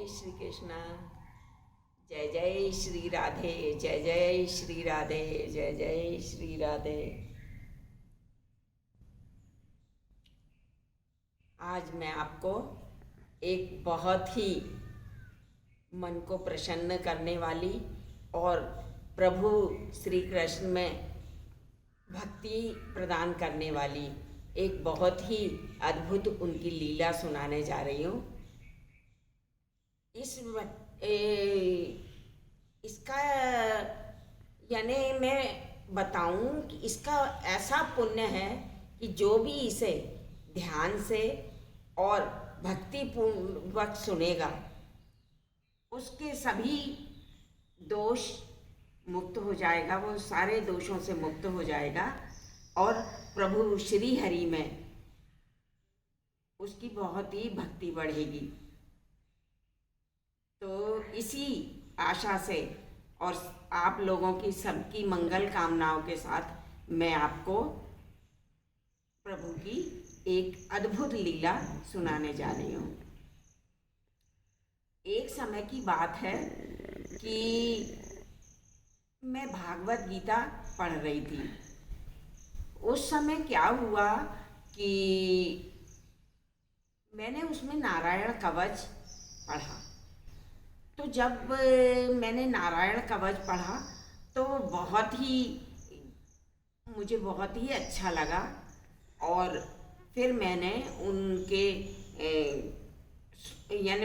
जय श्री कृष्णा। जय जय श्री राधे। जय जय श्री राधे। जय जय श्री राधे। आज मैं आपको एक बहुत ही मन को प्रसन्न करने वाली और प्रभु श्री कृष्ण में भक्ति प्रदान करने वाली एक बहुत ही अद्भुत उनकी लीला सुनाने जा रही हूँ। इसका यानी मैं बताऊं कि इसका ऐसा पुण्य है कि जो भी इसे ध्यान से और भक्ति पूर्वक सुनेगा उसके सभी दोष मुक्त हो जाएगा, वो सारे दोषों से मुक्त हो जाएगा और प्रभु श्री हरि में उसकी बहुत ही भक्ति बढ़ेगी। तो इसी आशा से और आप लोगों की सबकी मंगल कामनाओं के साथ मैं आपको प्रभु की एक अद्भुत लीला सुनाने जा रही हूँ। एक समय की बात है कि मैं भागवत गीता पढ़ रही थी। उस समय क्या हुआ कि मैंने उसमें नारायण कवच पढ़ा। तो जब मैंने नारायण कवच पढ़ा तो मुझे बहुत ही अच्छा लगा और फिर मैंने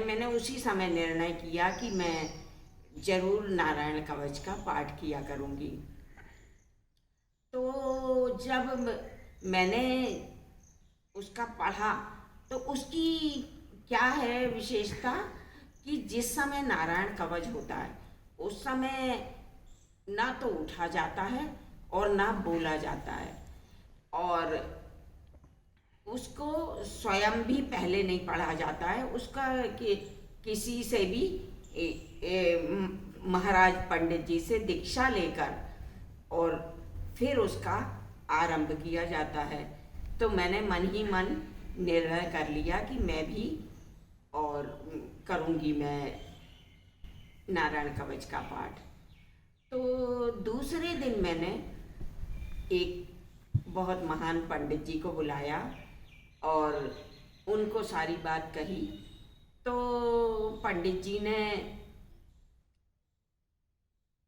मैंने उसी समय निर्णय किया कि मैं जरूर नारायण कवच का पाठ किया करूँगी। तो जब मैंने उसका पढ़ा तो उसकी क्या है विशेषता कि जिस समय नारायण कवच होता है उस समय ना तो उठा जाता है और ना बोला जाता है और उसको स्वयं भी पहले नहीं पढ़ा जाता है। उसका किसी से भी महाराज पंडित जी से दीक्षा लेकर और फिर उसका आरंभ किया जाता है। तो मैंने मन ही मन निर्णय कर लिया कि मैं भी और करूँगी मैं नारायण कवच का पाठ। तो दूसरे दिन मैंने एक बहुत महान पंडित जी को बुलाया और उनको सारी बात कही। तो पंडित जी ने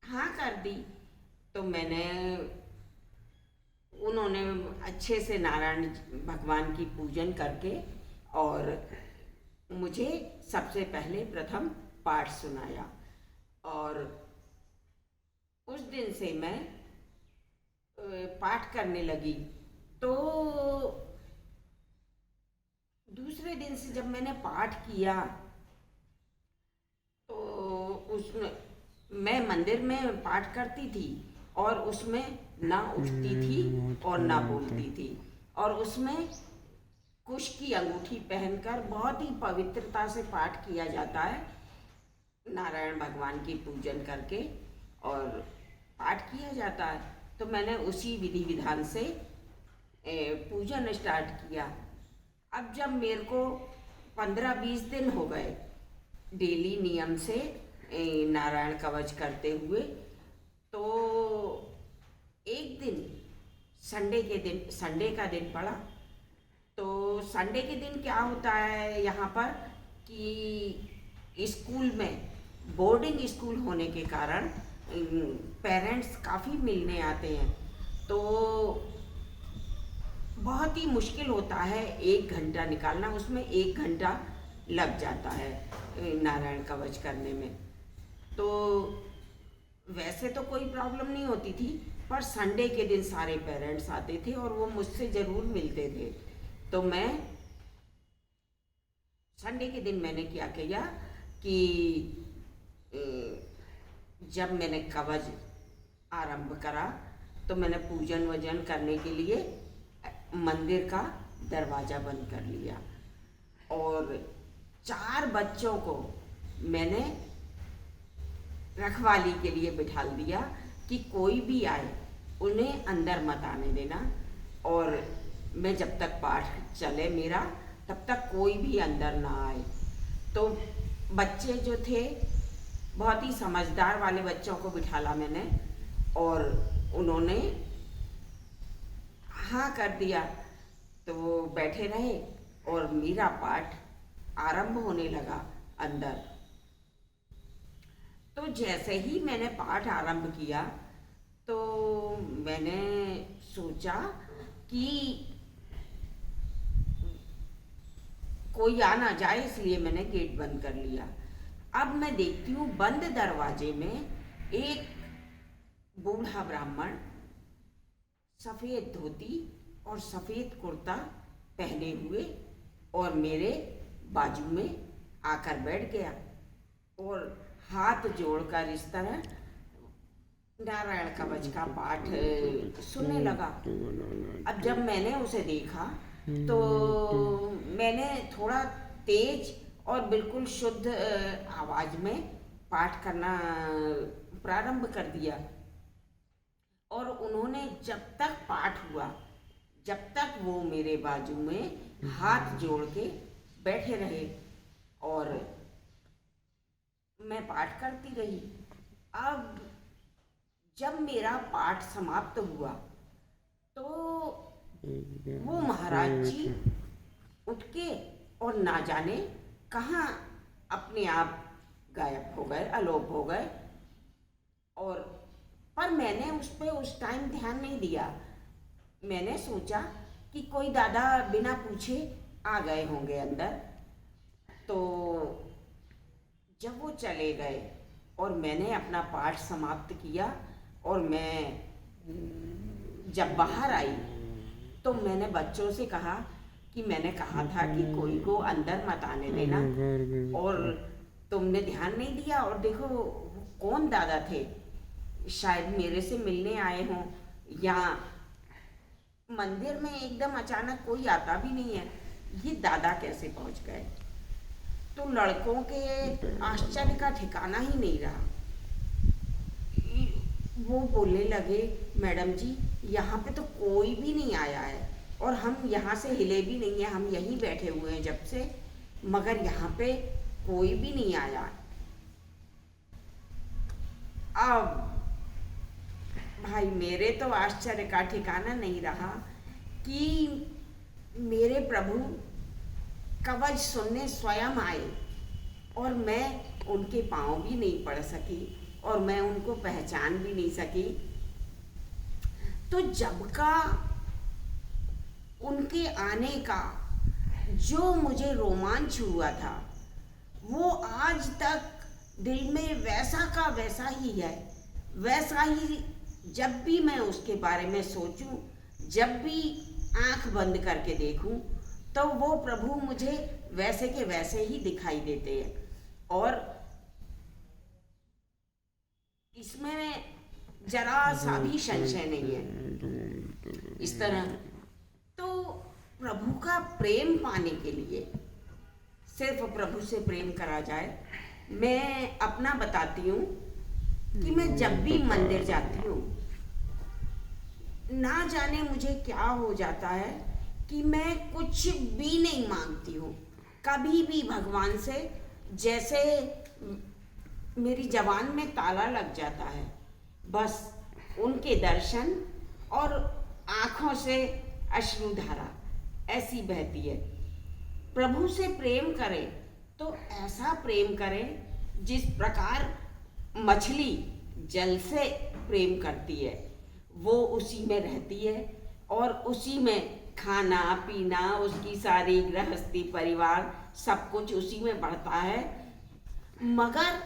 हाँ कर दी। तो उन्होंने अच्छे से नारायण भगवान की पूजन करके और मुझे सबसे पहले प्रथम पाठ सुनाया और उस दिन से मैं पाठ करने लगी। तो दूसरे दिन से जब मैंने पाठ किया तो उसमें मैं मंदिर में पाठ करती थी और उसमें ना उठती थी और ना बोलती थी और उसमें कुश की अंगूठी पहनकर बहुत ही पवित्रता से पाठ किया जाता है नारायण भगवान की पूजन करके और पाठ किया जाता है। तो मैंने उसी विधि विधान से पूजन स्टार्ट किया। अब जब मेरे को 15-20 दिन हो गए डेली नियम से नारायण कवच करते हुए, तो एक दिन संडे का दिन पड़ा। तो संडे के दिन क्या होता है यहाँ पर कि स्कूल में बोर्डिंग स्कूल होने के कारण पेरेंट्स काफ़ी मिलने आते हैं। तो बहुत ही मुश्किल होता है 1 घंटा निकालना, उसमें 1 घंटा लग जाता है नारायण कवच करने में। तो वैसे तो कोई प्रॉब्लम नहीं होती थी पर संडे के दिन सारे पेरेंट्स आते थे और वो मुझसे ज़रूर मिलते थे। तो मैं संडे के दिन मैंने क्या किया कि जब मैंने कवच आरंभ करा तो मैंने पूजन वजन करने के लिए मंदिर का दरवाज़ा बंद कर लिया और 4 बच्चों को मैंने रखवाली के लिए बिठा दिया कि कोई भी आए उन्हें अंदर मत आने देना और मैं जब तक पाठ चले मेरा तब तक कोई भी अंदर ना आए। तो बच्चे जो थे, बहुत ही समझदार वाले बच्चों को बिठाला मैंने, और उन्होंने हाँ कर दिया। तो वो बैठे रहे और मेरा पाठ आरंभ होने लगा अंदर। तो जैसे ही मैंने पाठ आरंभ किया तो मैंने सोचा कि कोई आ ना जाए, इसलिए मैंने गेट बंद कर लिया। अब मैं देखती हूँ बंद दरवाजे में एक बूढ़ा ब्राह्मण सफ़ेद धोती और सफ़ेद कुर्ता पहने हुए और मेरे बाजू में आकर बैठ गया और हाथ जोड़कर इस तरह नारायण कवच का पाठ सुनने लगा। अब जब मैंने उसे देखा तो मैंने थोड़ा तेज और बिल्कुल शुद्ध आवाज में पाठ करना प्रारंभ कर दिया। और उन्होंने जब तक पाठ हुआ, जब तक वो मेरे बाजू में हाथ जोड़ के बैठे रहे और मैं पाठ करती रही। अब जब मेरा पाठ समाप्त हुआ तो वो महाराज जी उठ के और ना जाने कहाँ अपने आप गायब हो गए, अलोप हो गए। और पर मैंने उस पर उस टाइम ध्यान नहीं दिया। मैंने सोचा कि कोई दादा बिना पूछे आ गए होंगे अंदर। तो जब वो चले गए और मैंने अपना पाठ समाप्त किया और मैं जब बाहर आई तो मैंने बच्चों से कहा कि मैंने कहा था कि कोई को अंदर मत आने देना, और तुमने ध्यान नहीं दिया। और देखो कौन दादा थे, शायद मेरे से मिलने आए हों, या मंदिर में एकदम अचानक कोई आता भी नहीं है, ये दादा कैसे पहुंच गए। तो लड़कों के आश्चर्य का ठिकाना ही नहीं रहा। वो बोलने लगे, मैडम जी यहाँ पे तो कोई भी नहीं आया है और हम यहाँ से हिले भी नहीं है, हम यहीं बैठे हुए हैं जब से, मगर यहाँ पे कोई भी नहीं आया। अब भाई मेरे तो आश्चर्य का ठिकाना नहीं रहा कि मेरे प्रभु कवच सुनने स्वयं आए और मैं उनके पांव भी नहीं पड़ सकी और मैं उनको पहचान भी नहीं सकी। तो जब का उनके आने का जो मुझे रोमांच हुआ था वो आज तक दिल में वैसा का वैसा ही है। वैसा ही जब भी मैं उसके बारे में सोचूं, जब भी आंख बंद करके देखूं, तो वो प्रभु मुझे वैसे के वैसे ही दिखाई देते हैं और इसमें जरा सा भी संशय नहीं है। इस तरह तो प्रभु का प्रेम पाने के लिए सिर्फ प्रभु से प्रेम करा जाए। मैं अपना बताती हूँ कि मैं जब भी मंदिर जाती हूँ, ना जाने मुझे क्या हो जाता है कि मैं कुछ भी नहीं मांगती हूँ कभी भी भगवान से। जैसे मेरी जबान में ताला लग जाता है, बस उनके दर्शन और आँखों से अश्रुधारा ऐसी बहती है। प्रभु से प्रेम करें तो ऐसा प्रेम करें जिस प्रकार मछली जल से प्रेम करती है, वो उसी में रहती है और उसी में खाना पीना, उसकी सारी गृहस्थी परिवार सब कुछ उसी में बढ़ता है। मगर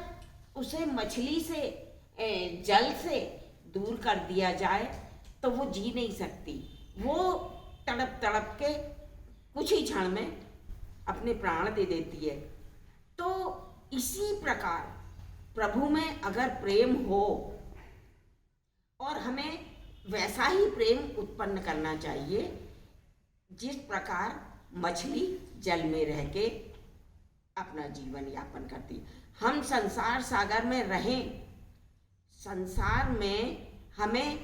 उसे मछली से जल से दूर कर दिया जाए तो वो जी नहीं सकती। वो तड़प तड़प के कुछ ही क्षण में अपने प्राण दे देती है। तो इसी प्रकार प्रभु में अगर प्रेम हो और हमें वैसा ही प्रेम उत्पन्न करना चाहिए जिस प्रकार मछली जल में रह के अपना जीवन यापन करती है। हम संसार सागर में रहें, संसार में हमें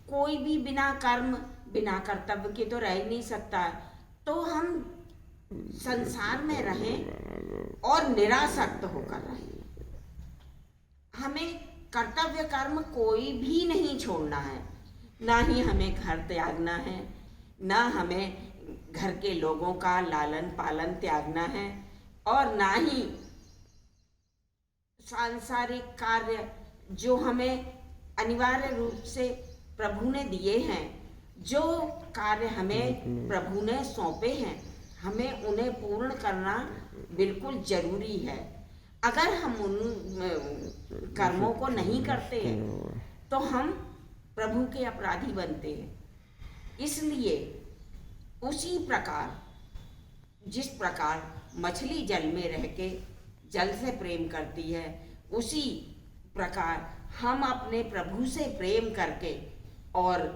कोई भी बिना कर्म बिना कर्तव्य के तो रह ही नहीं सकता है। तो हम संसार में रहें और निरासक्त होकर रहें। हमें कर्तव्य कर्म कोई भी नहीं छोड़ना है, ना ही हमें घर त्यागना है, ना हमें घर के लोगों का लालन पालन त्यागना है, और ना ही सांसारिक कार्य जो हमें अनिवार्य रूप से प्रभु ने दिए हैं, जो कार्य हमें प्रभु ने सौंपे हैं, हमें उन्हें पूर्ण करना बिल्कुल जरूरी है। अगर हम उन कर्मों को नहीं करते हैं तो हम प्रभु के अपराधी बनते हैं। इसलिए उसी प्रकार जिस प्रकार मछली जल में रह के जल से प्रेम करती है, उसी प्रकार हम अपने प्रभु से प्रेम करके और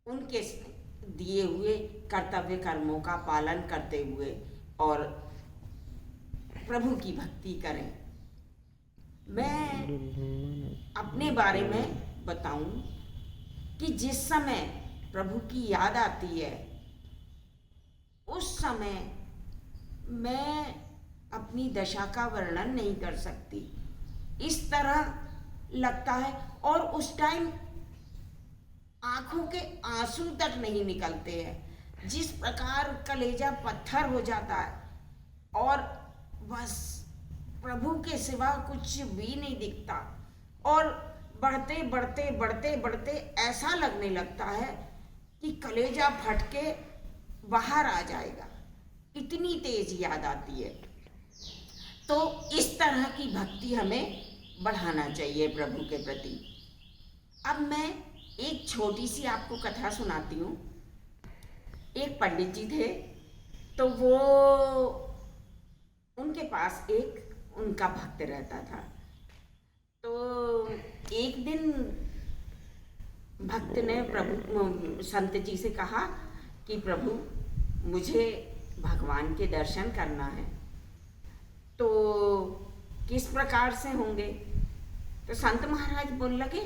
उनके दिए हुए कर्तव्य कर्मों का पालन करते हुए और प्रभु की भक्ति करें। मैं अपने बारे में बताऊं कि जिस समय प्रभु की याद आती है, उस समय मैं अपनी दशा का वर्णन नहीं कर सकती। इस तरह लगता है, और उस टाइम आंखों के आंसू तक नहीं निकलते हैं। जिस प्रकार कलेजा पत्थर हो जाता है और बस प्रभु के सिवा कुछ भी नहीं दिखता, और बढ़ते बढ़ते बढ़ते बढ़ते ऐसा लगने लगता है कि कलेजा फट के बाहर आ जाएगा, इतनी तेज याद आती है। तो इस तरह की भक्ति हमें बढ़ाना चाहिए प्रभु के प्रति। अब मैं एक छोटी सी आपको कथा सुनाती हूँ। एक पंडित जी थे, तो वो उनके पास एक उनका भक्त रहता था। तो एक दिन भक्त ने प्रभु संत जी से कहा कि प्रभु, मुझे भगवान के दर्शन करना है, तो किस प्रकार से होंगे? तो संत महाराज बोलने लगे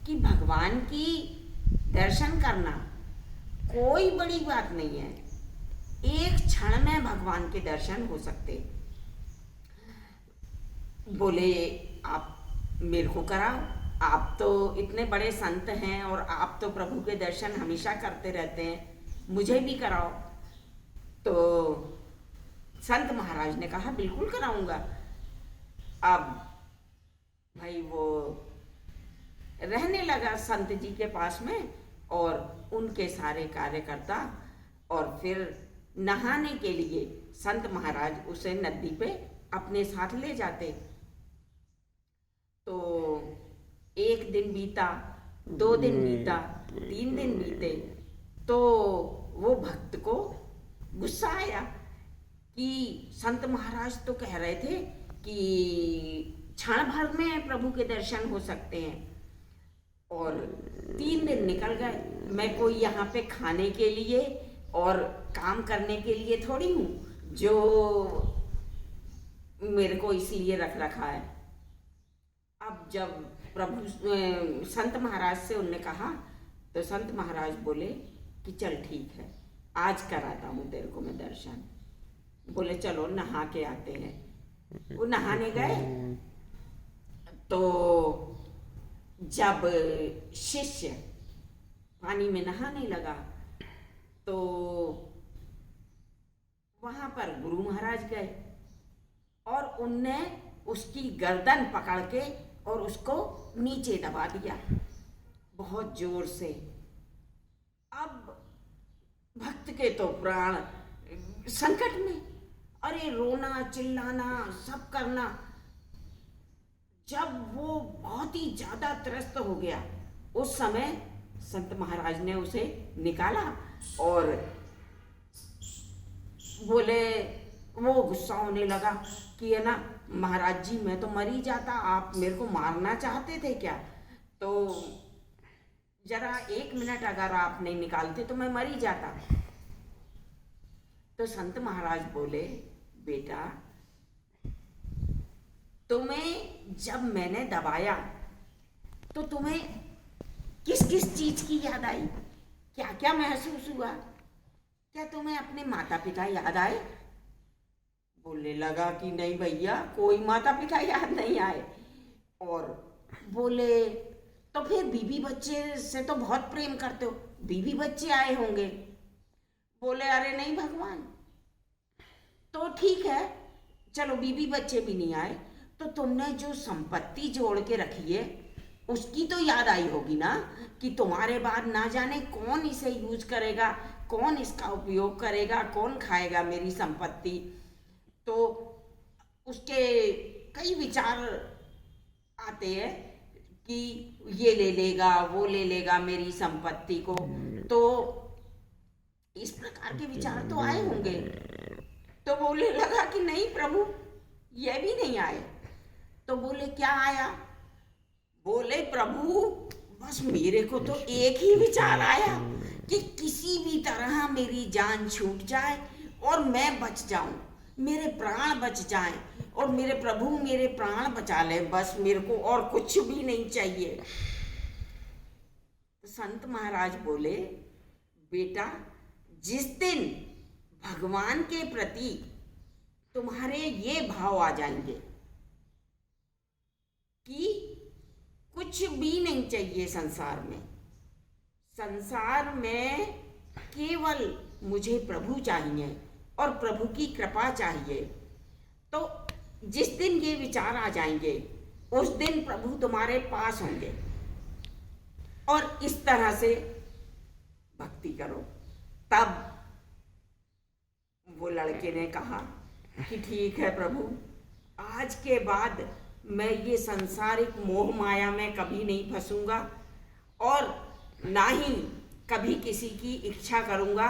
कि भगवान की दर्शन करना कोई बड़ी बात नहीं है, एक क्षण में भगवान के दर्शन हो सकते। बोले, आप मेरे को कराओ, आप तो इतने बड़े संत हैं और आप तो प्रभु के दर्शन हमेशा करते रहते हैं, मुझे भी कराओ। तो संत महाराज ने कहा, बिल्कुल कराऊंगा। अब भाई वो रहने लगा संत जी के पास में, और उनके सारे कार्यकर्ता, और फिर नहाने के लिए संत महाराज उसे नदी पे अपने साथ ले जाते। तो एक दिन बीता, 2 दिन बीता, 3 दिन बीते, तो वो भक्त को गुस्सा आया कि संत महाराज तो कह रहे थे कि क्षण भर में प्रभु के दर्शन हो सकते हैं, और 3 दिन निकल गए। मैं कोई यहाँ पे खाने के लिए और काम करने के लिए थोड़ी हूँ जो मेरे को इसलिए रख रखा है। अब जब प्रभु संत महाराज से उनने कहा, तो संत महाराज बोले कि चल ठीक है, आज कराता हूँ तेरे को मैं दर्शन। बोले चलो नहा के आते हैं। वो नहाने गए, तो जब शिष्य पानी में नहाने लगा, तो वहां पर गुरु महाराज गए और उनने उसकी गर्दन पकड़ के और उसको नीचे दबा दिया बहुत जोर से। अब भक्त के तो प्राण संकट में, अरे रोना चिल्लाना सब करना। जब वो बहुत ही ज्यादा त्रस्त हो गया, उस समय संत महाराज ने उसे निकाला और बोले, वो गुस्सा होने लगा कि है ना महाराज जी, मैं तो मर ही जाता, आप मेरे को मारना चाहते थे क्या? तो जरा 1 मिनट अगर आप नहीं निकालते तो मैं मर ही जाता। तो संत महाराज बोले, बेटा तुम्हें जब मैंने दबाया तो तुम्हें किस किस चीज की याद आई, क्या क्या महसूस हुआ? क्या तुम्हें अपने माता पिता याद आए? बोलने लगा कि नहीं भैया, कोई माता पिता याद नहीं आए। और बोले तो फिर बीवी बच्चे से तो बहुत प्रेम करते हो, बीवी बच्चे आए होंगे। बोले अरे नहीं भगवान, तो ठीक है, चलो बीवी बच्चे भी नहीं आए, तो तुमने जो संपत्ति जोड़ के रखी है उसकी तो याद आई होगी ना, कि तुम्हारे बाद ना जाने कौन इसे यूज करेगा, कौन इसका उपयोग करेगा, कौन खाएगा मेरी संपत्ति। तो उसके कई विचार आते हैं कि ये ले लेगा, वो ले लेगा मेरी संपत्ति को। तो इस प्रकार के विचार तो आए होंगे। तो बोलने लगा कि नहीं प्रभु, ये भी नहीं आए। तो बोले क्या आया? बोले प्रभु, बस मेरे को तो एक ही विचार आया कि किसी भी तरह मेरी जान छूट जाए और मैं बच जाऊं, मेरे प्राण बच जाएं और मेरे प्रभु मेरे प्राण बचा ले, बस मेरे को और कुछ भी नहीं चाहिए। तो संत महाराज बोले, बेटा, जिस दिन भगवान के प्रति तुम्हारे ये भाव आ जाएंगे कि कुछ भी नहीं चाहिए संसार में केवल मुझे प्रभु चाहिए और प्रभु की कृपा चाहिए, तो जिस दिन ये विचार आ जाएंगे उस दिन प्रभु तुम्हारे पास होंगे और इस तरह से भक्ति करो। तब वो लड़के ने कहा कि ठीक है प्रभु, आज के बाद मैं ये सांसारिक मोह माया में कभी नहीं फंसूंगा और ना ही कभी किसी की इच्छा करूंगा,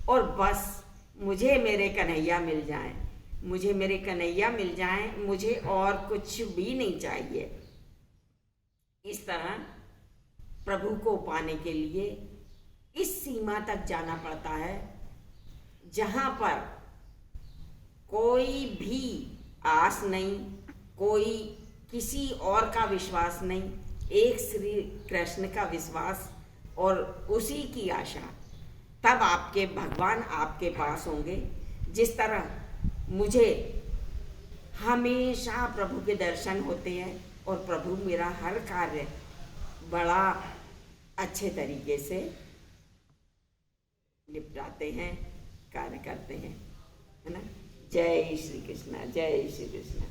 और बस मुझे मेरे कन्हैया मिल जाएं, मुझे मेरे कन्हैया मिल जाएं, मुझे और कुछ भी नहीं चाहिए। इस तरह प्रभु को पाने के लिए इस सीमा तक जाना पड़ता है जहाँ पर कोई भी आस नहीं, कोई किसी और का विश्वास नहीं, एक श्री कृष्ण का विश्वास और उसी की आशा। तब आपके भगवान आपके पास होंगे। जिस तरह मुझे हमेशा प्रभु के दर्शन होते हैं और प्रभु मेरा हर कार्य बड़ा अच्छे तरीके से निपटाते हैं, कार्य करते हैं, है ना। जय श्री कृष्ण, जय श्री कृष्ण।